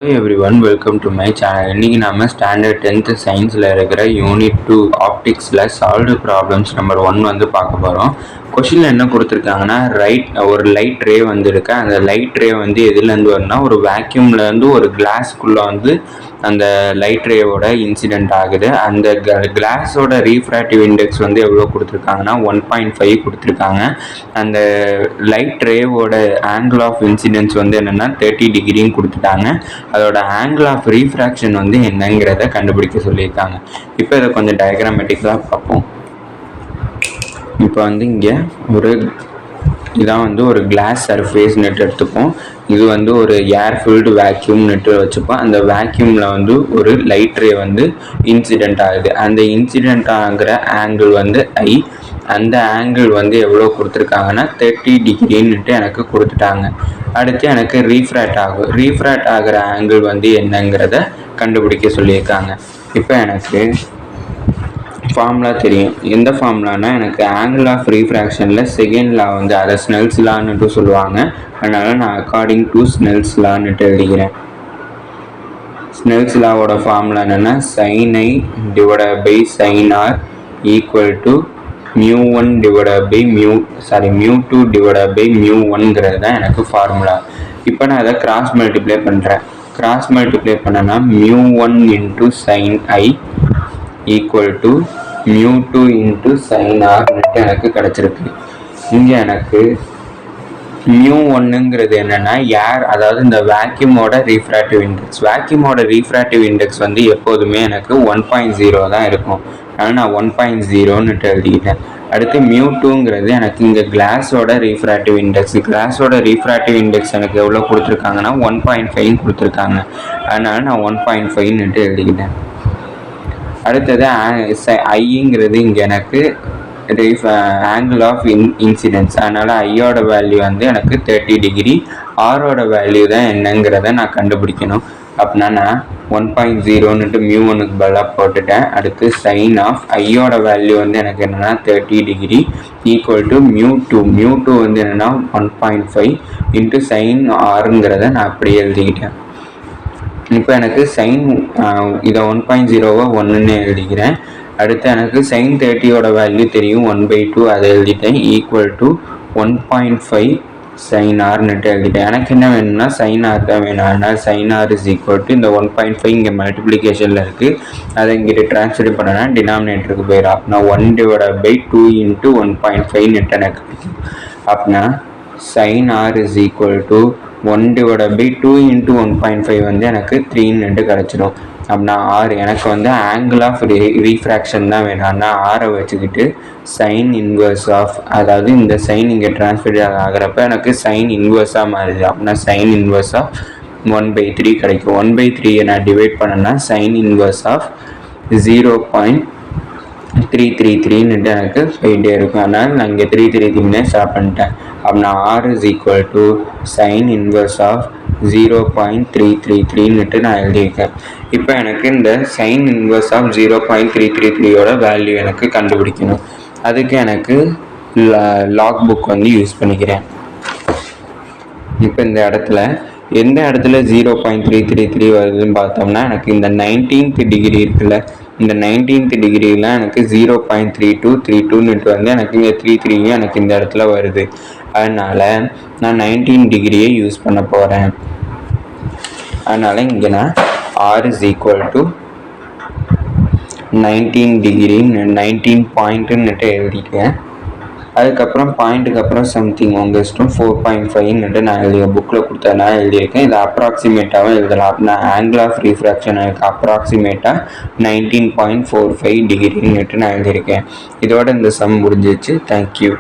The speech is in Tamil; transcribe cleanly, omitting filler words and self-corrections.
Hey everyone, welcome to my channel. இன்னைக்கு நாம ஸ்டாண்டர்ட் 10th சயின்ஸில் இருக்கிற யூனிட் 2 ஆப்டிக்ஸில் சால்வ்டு ப்ராப்ளம்ஸ் நம்பர் 1 வந்து பார்க்க போகிறோம். கொஷினில் என்ன கொடுத்துருக்காங்கன்னா ஒரு லைட் ரே வந்து இருக்கு. அந்த லைட் ரே வந்து எதுலேருந்து வரும்னா ஒரு வேக்யூம்லேருந்து ஒரு கிளாஸ்க்குள்ளே வந்து அந்த லைட் ரேவோட இன்சிடென்ட் ஆகுது. அந்த கிளாஸோட ரீஃப்ராக்டிவ் இண்டெக்ஸ் வந்து எவ்வளோ கொடுத்துருக்காங்கன்னா 1.5 கொடுத்துருக்காங்க. அந்த லைட் ரேவோட ஆங்கிள் ஆஃப் இன்சிடென்ஸ் வந்து என்னென்னா 30 டிகிரின்னு கொடுத்துட்டாங்க. அதோட ஆங்கிள் ஆஃப் ரீஃப்ராக்ஷன் வந்து என்னங்கிறத கண்டுபிடிக்க சொல்லியிருக்காங்க. இப்போ இதை கொஞ்சம் டயக்ராமேட்டிக்கலாக பார்ப்போம். இப்போ வந்து இங்கே இதான் வந்து ஒரு கிளாஸ் சர்ஃபேஸ் நெட் எடுத்துப்போம். இது வந்து ஒரு ஏர் ஃபில்டு வேக்யூம் நெட்டு வச்சுப்போம். அந்த வேக்யூமில் வந்து ஒரு லைட் ரே வந்து இன்சிடென்ட் ஆகுது. அந்த இன்சிடென்ட் ஆகிற ஆங்கிள் வந்து ஐ. அந்த ஆங்கிள் வந்து எவ்வளோ கொடுத்துருக்காங்கன்னா 30 டிகிரின்னுட்டு எனக்கு கொடுத்துட்டாங்க. அடுத்து எனக்கு ரீஃப்ராக்ட் ஆகிற ஆங்கிள் வந்து என்னங்கிறத கண்டுபிடிக்க சொல்லியிருக்காங்க. இப்போ எனக்கு ஃபார்முலா தெரியும். எந்த ஃபார்முலானா எனக்கு ஆங்கிள் ஆஃப் ரீஃப்ராக்ஷனில் செகண்ட் லா வந்து அதை ஸ்னெல்ஸ் லான்னுட்டு சொல்லுவாங்க. அதனால் நான் அக்கார்டிங் டு ஸ்னெல்ஸ் லான்னுட்டு எழுதிக்கிறேன். ஸ்னெல்ஸ் லாவோட ஃபார்முலா என்னென்னா sin I divided by sin R equal to μ1 divided by μ2 divided by μ1ங்கிறது தான் எனக்கு ஃபார்முலா. இப்போ நான் அதை கிராஸ் மல்டிப்ளை பண்ணுறேன். கிராஸ் மல்டிப்ளை பண்ணனா μ1 into sin I equal to μ2 into sin R எனக்கு கிடச்சிருக்கு. இங்கே எனக்கு μ1ங்கிறது என்னென்னா அதாவது இந்த வேக்யூமோட ரீஃப்ராக்டிவ் இண்டெக்ஸ். வேக்யூமோட ரீஃப்ராக்டிவ் இண்டெக்ஸ் வந்து எப்போதுமே எனக்கு 1.0 தான் இருக்கும். அதனால் நான் 1.0ன்னுட்டு எழுதிக்கிட்டேன். அடுத்து μ2ங்கிறது எனக்கு இங்கே கிளாஸோட ரீஃப்ராக்டிவ் இண்டெக்ஸ். கிளாஸோட ரீஃப்ராக்டிவ் இண்டெக்ஸ் எனக்கு எவ்வளோ கொடுத்துருக்காங்கன்னா 1.5 கொடுத்துருக்காங்க. அதனால் நான் 1.5ன்னுட்டு எழுதிக்கிட்டேன். அடுத்தது ஐங்கிறது இங்கே எனக்கு ஆங்கிள் ஆஃப் இன்சிடென்ஸ். அதனால் ஐயோட வேல்யூ வந்து எனக்கு 30 டிகிரி. ஆரோட வேல்யூ தான் என்னங்கிறத நான் கண்டுபிடிக்கணும். அப்படின்னா நான் 1.0ன்னுட்டு μ1க்கு பதிலாக போட்டுட்டேன். அடுத்து சைன் ஆஃப் ஐயோட வேல்யூ வந்து எனக்கு என்னென்னா 30 டிகிரி ஈக்குவல் டு μ2 வந்து என்னென்னா 1.5 இன்ட்டு சைன் ஆருங்கிறத நான் அப்படியே எழுதிக்கிட்டேன். இப்போ எனக்கு சைன் இதை 1.0வை 1ன்னு எழுதிக்கிறேன். அடுத்து எனக்கு சைன் 30யோட வேல்யூ தெரியும் 1/2, அதை எழுதிட்டேன். ஈக்குவல் டு 1.5 சைன் ஆர்னுட்டு எழுதிட்டேன். எனக்கு என்ன வேணும்னா சைன் ஆர் தான் வேணும். அதனால் sine r is equal to இந்த 1.5 இங்கே மல்டிப்ளிகேஷனில் இருக்குது. அதை இங்கிட்ட ட்ரான்ஸ்ஃபர் பண்ணனா டினாமினேட்டருக்கு போயிடும். அப்படின்னா 1 டிவைடட் பை 2 இன்ட்டு 1.5 எனக்கு அப்படின்னா sine r is equal to 1 divided by 2 into 1.5 வந்து எனக்கு 3ன்னுட்டு கிடச்சிடும். அப்படின்னா ஆர் எனக்கு வந்து ஆங்கிள் ஆஃப் ரீஃப்ராக்ஷன் தான் வேணும். ஆனால் ஆரை வச்சுக்கிட்டு சைன் இன்வர்ஸ் ஆஃப், அதாவது இந்த சைன் இங்கே ட்ரான்ஸ்ஃபர் ஆகிறப்ப எனக்கு சைன் இன்வர்ஸாக மாறுது. அப்படின்னா சைன் இன்வர்ஸ் ஆஃப் 1/3 கிடைக்கும். 1/3 நான் டிவைட் பண்ணேன்னா சைன் இன்வர்ஸ் ஆஃப் 0.333ன்னுட்டு எனக்கு போயிட்டே இருக்கும். அதனால் நான் இங்கே 333 ஸ்டார்ட் பண்ணிட்டேன். அப்படின்னா R is equal to sine inverse of 0.333ன்னுட்டு நான் எழுதியிருக்கேன். இப்போ எனக்கு இந்த சைன் இன்வர்ஸ் ஆஃப் 0.333யோட வேல்யூ எனக்கு கண்டுபிடிக்கணும். அதுக்கு எனக்கு லாக் புக் வந்து யூஸ் பண்ணிக்கிறேன். இப்போ இந்த இடத்துல எந்த இடத்துல 0.333 வருதுன்னு பார்த்தோம்னா எனக்கு இந்த 19th டிகிரி இருக்குல்ல, இந்த 19th டிகிரியில் எனக்கு 0.3232ன்னுட்டு வந்து எனக்கு இங்கே 33 எனக்கு இந்த இடத்துல வருது. அதனால் நான் 19 டிகிரியை யூஸ் பண்ண போகிறேன். அதனால் இங்கே நான் r is equal to 19 degree 19 பாயிண்ட்டுன்னுட்டு எழுதிட்டேன். அதுக்கப்புறம் பாயிண்ட்டுக்கு அப்புறம் சம்திங் உங்கள் இஷ்டம் 4.5ன்னுட்டு நான் புக்கில் கொடுத்தா எழுதியிருக்கேன். இதை அப்ராக்சிமேட்டாகவும் எழுதலாம். அப்படின்னா ஆங்கிள் ஆஃப் ரீஃப்ராக்ஷன் எனக்கு அப்ராக்சிமேட்டாக 19.45 டிகிரின்னுட்டு நான் எழுதியிருக்கேன். இதோட இந்த சம் முடிஞ்சிச்சு. தேங்க்யூ.